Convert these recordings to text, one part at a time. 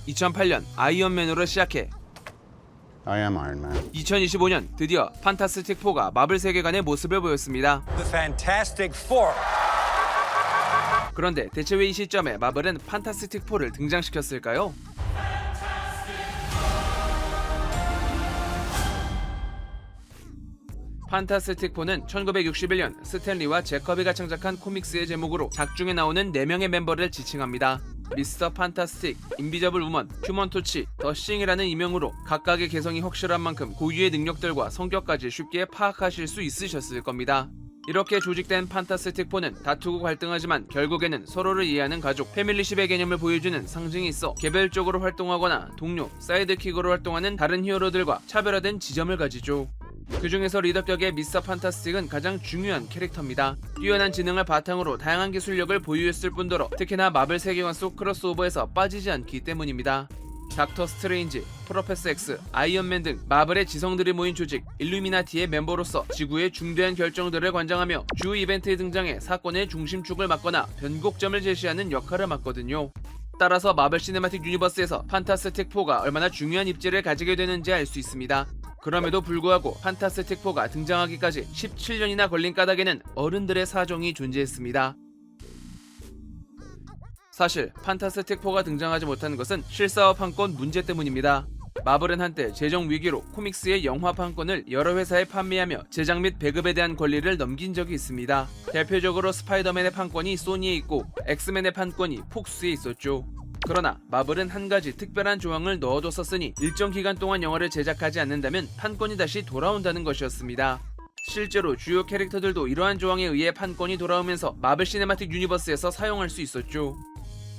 2008년 아이언맨으로 시작해 I am Iron Man. 2025년 드디어 판타스틱 4가 마블 세계관의 모습을 보였습니다. The Fantastic Four. 그런데 대체 왜 이 시점에 마블은 판타스틱 4를 등장시켰을까요? 판타스틱 4는 1961년 스탠리와 제커비가 창작한 코믹스의 제목으로 작중에 나오는 4명의 멤버를 지칭합니다. 미스터 판타스틱, 인비저블 우먼, 휴먼 토치, 더 싱이라는 이명으로 각각의 개성이 확실한 만큼 고유의 능력들과 성격까지 쉽게 파악하실 수 있으셨을 겁니다. 이렇게 조직된 판타스틱 4는 다투고 갈등하지만 결국에는 서로를 이해하는 가족, 패밀리십의 개념을 보여주는 상징이 있어 개별적으로 활동하거나 동료, 사이드킥으로 활동하는 다른 히어로들과 차별화된 지점을 가지죠. 그 중에서 리더격의 미스터 판타스틱은 가장 중요한 캐릭터입니다. 뛰어난 지능을 바탕으로 다양한 기술력을 보유했을 뿐더러 특히나 마블 세계관 속 크로스오버에서 빠지지 않기 때문입니다. 닥터 스트레인지, 프로페서 X, 아이언맨 등 마블의 지성들이 모인 조직 일루미나티의 멤버로서 지구의 중대한 결정들을 관장하며 주 이벤트에 등장해 사건의 중심축을 맡거나 변곡점을 제시하는 역할을 맡거든요. 따라서 마블 시네마틱 유니버스에서 판타스틱 4가 얼마나 중요한 입지를 가지게 되는지 알 수 있습니다. 그럼에도 불구하고 판타스틱 4가 등장하기까지 17년이나 걸린 까닭에는 어른들의 사정이 존재했습니다. 사실 판타스틱 4가 등장하지 못한 것은 실사화 판권 문제 때문입니다. 마블은 한때 재정 위기로 코믹스의 영화 판권을 여러 회사에 판매하며 제작 및 배급에 대한 권리를 넘긴 적이 있습니다. 대표적으로 스파이더맨의 판권이 소니에 있고 엑스맨의 판권이 폭스에 있었죠. 그러나 마블은 한 가지 특별한 조항을 넣어뒀었으니 일정 기간 동안 영화를 제작하지 않는다면 판권이 다시 돌아온다는 것이었습니다. 실제로 주요 캐릭터들도 이러한 조항에 의해 판권이 돌아오면서 마블 시네마틱 유니버스에서 사용할 수 있었죠.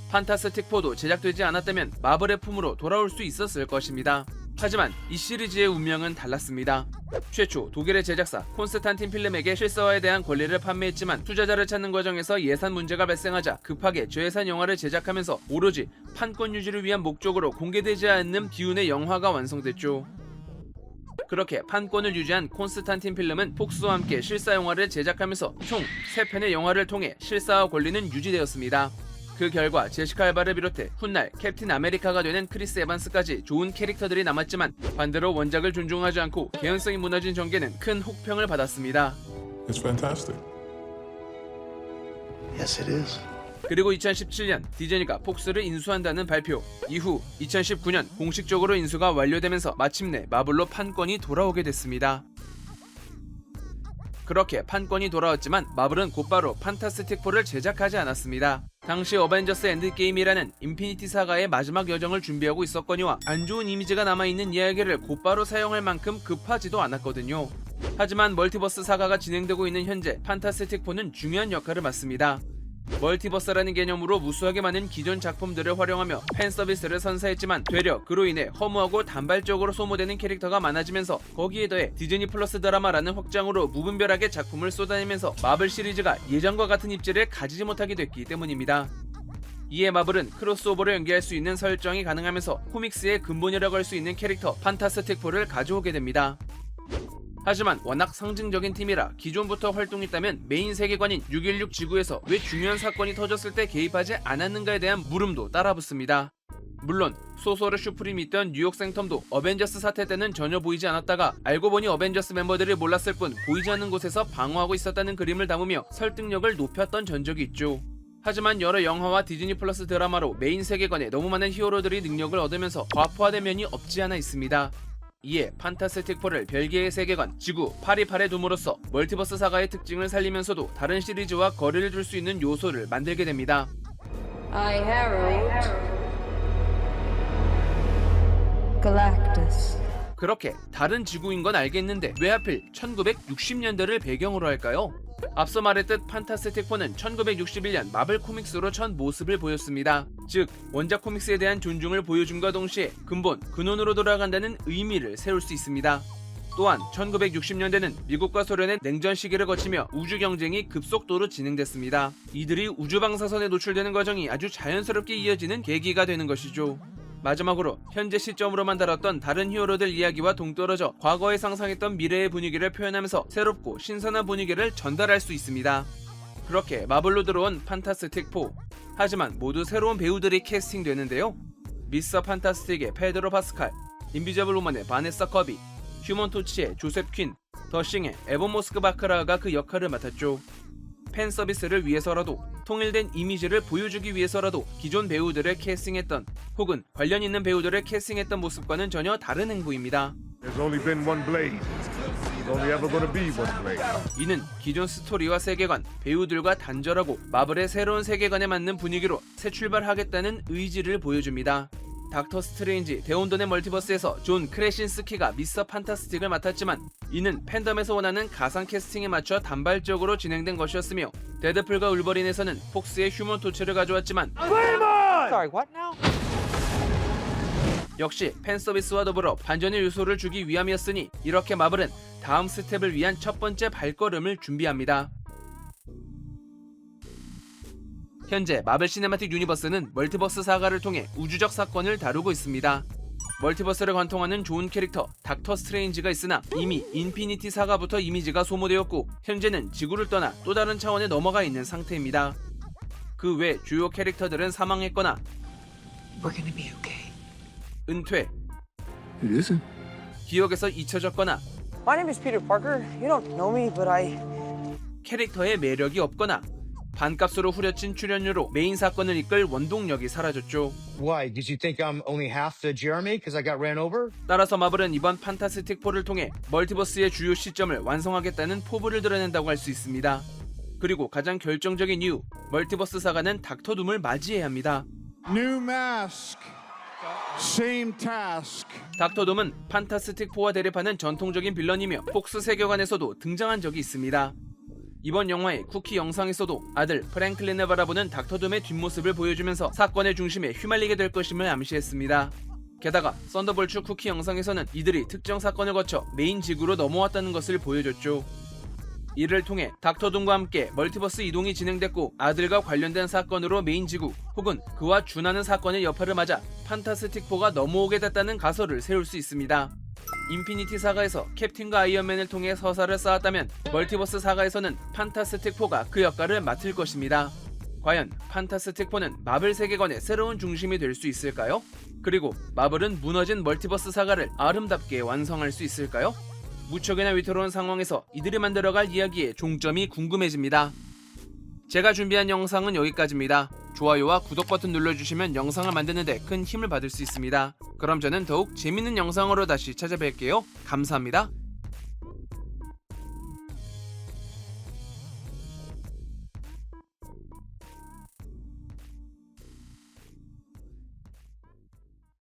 판타스틱 4도 제작되지 않았다면 마블의 품으로 돌아올 수 있었을 것입니다. 하지만 이 시리즈의 운명은 달랐습니다. 최초 독일의 제작사 콘스탄틴 필름에게 실사화에 대한 권리를 판매했지만 투자자를 찾는 과정에서 예산 문제가 발생하자 급하게 저예산 영화를 제작하면서 오로지 판권 유지를 위한 목적으로 공개되지 않는 비운의 영화가 완성됐죠. 그렇게 판권을 유지한 콘스탄틴 필름은 폭스와 함께 실사 영화를 제작하면서 총 3편의 영화를 통해 실사화 권리는 유지되었습니다. 그 결과 제시카 알바를 비롯해 훗날 캡틴 아메리카가 되는 크리스 에반스까지 좋은 캐릭터들이 남았지만 반대로 원작을 존중하지 않고 개연성이 무너진 전개는 큰 혹평을 받았습니다. It's fantastic. Yes, it is. 그리고 2017년 디즈니가 폭스를 인수한다는 발표 이후 2019년 공식적으로 인수가 완료되면서 마침내 마블로 판권이 돌아오게 됐습니다. 그렇게 판권이 돌아왔지만 마블은 곧바로 판타스틱 4를 제작하지 않았습니다. 당시 어벤져스 엔드게임이라는 인피니티 사가의 마지막 여정을 준비하고 있었거니와 안 좋은 이미지가 남아있는 이야기를 곧바로 사용할 만큼 급하지도 않았거든요. 하지만 멀티버스 사가가 진행되고 있는 현재 판타스틱 4는 중요한 역할을 맡습니다. 멀티버스라는 개념으로 무수하게 많은 기존 작품들을 활용하며 팬서비스를 선사했지만 되려 그로 인해 허무하고 단발적으로 소모되는 캐릭터가 많아지면서 거기에 더해 디즈니 플러스 드라마라는 확장으로 무분별하게 작품을 쏟아내면서 마블 시리즈가 예전과 같은 입지를 가지지 못하게 됐기 때문입니다. 이에 마블은 크로스오버를 연계할 수 있는 설정이 가능하면서 코믹스의 근본이라고 할 수 있는 캐릭터 판타스틱 4를 가져오게 됩니다. 하지만 워낙 상징적인 팀이라 기존부터 활동했다면 메인 세계관인 616 지구에서 왜 중요한 사건이 터졌을 때 개입하지 않았는가에 대한 물음도 따라붙습니다. 물론 소설의 슈프림이 있던 뉴욕 생텀도 어벤져스 사태 때는 전혀 보이지 않았다가 알고 보니 어벤져스 멤버들이 몰랐을 뿐 보이지 않는 곳에서 방어하고 있었다는 그림을 담으며 설득력을 높였던 전적이 있죠. 하지만 여러 영화와 디즈니 플러스 드라마로 메인 세계관에 너무 많은 히어로들이 능력을 얻으면서 과포화된 면이 없지 않아 있습니다. 이에 판타스틱 4를 별개의 세계관, 지구, 파리팔에 둠으로써 멀티버스 사가의 특징을 살리면서도 다른 시리즈와 거리를 둘 수 있는 요소를 만들게 됩니다. I herald Galactus. 그렇게 다른 지구인 건 알겠는데 왜 하필 1960년대를 배경으로 할까요? 앞서 말했듯 판타스틱 4는 1961년 마블 코믹스로 첫 모습을 보였습니다. 즉 원작 코믹스에 대한 존중을 보여줌과 동시에 근원으로 돌아간다는 의미를 세울 수 있습니다. 또한 1960년대는 미국과 소련의 냉전 시기를 거치며 우주 경쟁이 급속도로 진행됐습니다. 이들이 우주 방사선에 노출되는 과정이 아주 자연스럽게 이어지는 계기가 되는 것이죠. 마지막으로 현재 시점으로만 다뤘던 다른 히어로들 이야기와 동떨어져 과거에 상상했던 미래의 분위기를 표현하면서 새롭고 신선한 분위기를 전달할 수 있습니다. 그렇게 마블로 들어온 판타스틱 4. 하지만 모두 새로운 배우들이 캐스팅되는데요. 미스터 판타스틱의 페드로 파스칼, 인비저블 우먼의 바네사 커비, 휴먼 토치의 조셉 퀸, 더싱의 에본 모스크 바크라가 그 역할을 맡았죠. 팬 서비스를 위해서라도, 통일된 이미지를 보여주기 위해서라도 기존 배우들을 캐스팅했던 혹은 관련 있는 배우들을 캐스팅했던 모습과는 전혀 다른 행보입니다. There's only been one Blade. There's only ever gonna be one Blade. 이는 기존 스토리와 세계관, 배우들과 단절하고 마블의 새로운 세계관에 맞는 분위기로 새 출발하겠다는 의지를 보여줍니다. 닥터 스트레인지 대혼돈의 멀티버스에서 존 크레신스키가 미스터 판타스틱을 맡았지만 이는 팬덤에서 원하는 가상 캐스팅에 맞춰 단발적으로 진행된 것이었으며, 데드풀과 울버린에서는 폭스의 휴먼 토치를 가져왔지만 Sorry, what now? 역시 팬서비스와 더불어 반전의 요소를 주기 위함이었으니 이렇게 마블은 다음 스텝을 위한 첫 번째 발걸음을 준비합니다. 현재 마블 시네마틱 유니버스는 멀티버스 사가를 통해 우주적 사건을 다루고 있습니다. 멀티버스를 관통하는 좋은 캐릭터 닥터 스트레인지가 있으나 이미 인피니티 사가부터 이미지가 소모되었고 현재는 지구를 떠나 또 다른 차원에 넘어가 있는 상태입니다. 그 외 주요 캐릭터들은 사망했거나 We're gonna be okay. 은퇴, It isn't. 기억에서 잊혀졌거나 My name is Peter Parker. You don't know me, but 캐릭터의 매력이 없거나 반값으로 후려친 출연료로 메인 사건을 이끌 원동력이 사라졌죠. Why? Did you think I'm only half the Jeremy because I got ran over? 따라서 마블은 이번 판타스틱 4를 통해 멀티버스의 주요 시점을 완성하겠다는 포부를 드러낸다고 할 수 있습니다. 그리고 가장 결정적인 이유, 멀티버스 사가는 닥터 둠을 맞이해야 합니다. New mask. Same task. 닥터 둠은 판타스틱 4와 대립하는 전통적인 빌런이며 폭스 세계관에서도 등장한 적이 있습니다. 이번 영화의 쿠키 영상에서도 아들 프랭클린을 바라보는 닥터 둠의 뒷모습을 보여주면서 사건의 중심에 휘말리게 될 것임을 암시했습니다. 게다가 썬더볼츠 쿠키 영상에서는 이들이 특정 사건을 거쳐 메인 지구로 넘어왔다는 것을 보여줬죠. 이를 통해 닥터 둠과 함께 멀티버스 이동이 진행됐고 아들과 관련된 사건으로 메인 지구 혹은 그와 준하는 사건의 여파를 맞아 판타스틱 4가 넘어오게 됐다는 가설을 세울 수 있습니다. 인피니티 사가에서 캡틴과 아이언맨을 통해 서사를 쌓았다면 멀티버스 사가에서는 판타스틱 4가 그 역할을 맡을 것입니다. 과연 판타스틱 4는 마블 세계관의 새로운 중심이 될 수 있을까요? 그리고 마블은 무너진 멀티버스 사가를 아름답게 완성할 수 있을까요? 무척이나 위태로운 상황에서 이들이 만들어갈 이야기의 종점이 궁금해집니다. 제가 준비한 영상은 여기까지입니다. 좋아요와 구독 버튼 눌러주시면 영상을 만드는데 큰 힘을 받을 수 있습니다. 그럼 저는 더욱 재밌는 영상으로 다시 찾아뵐게요. 감사합니다.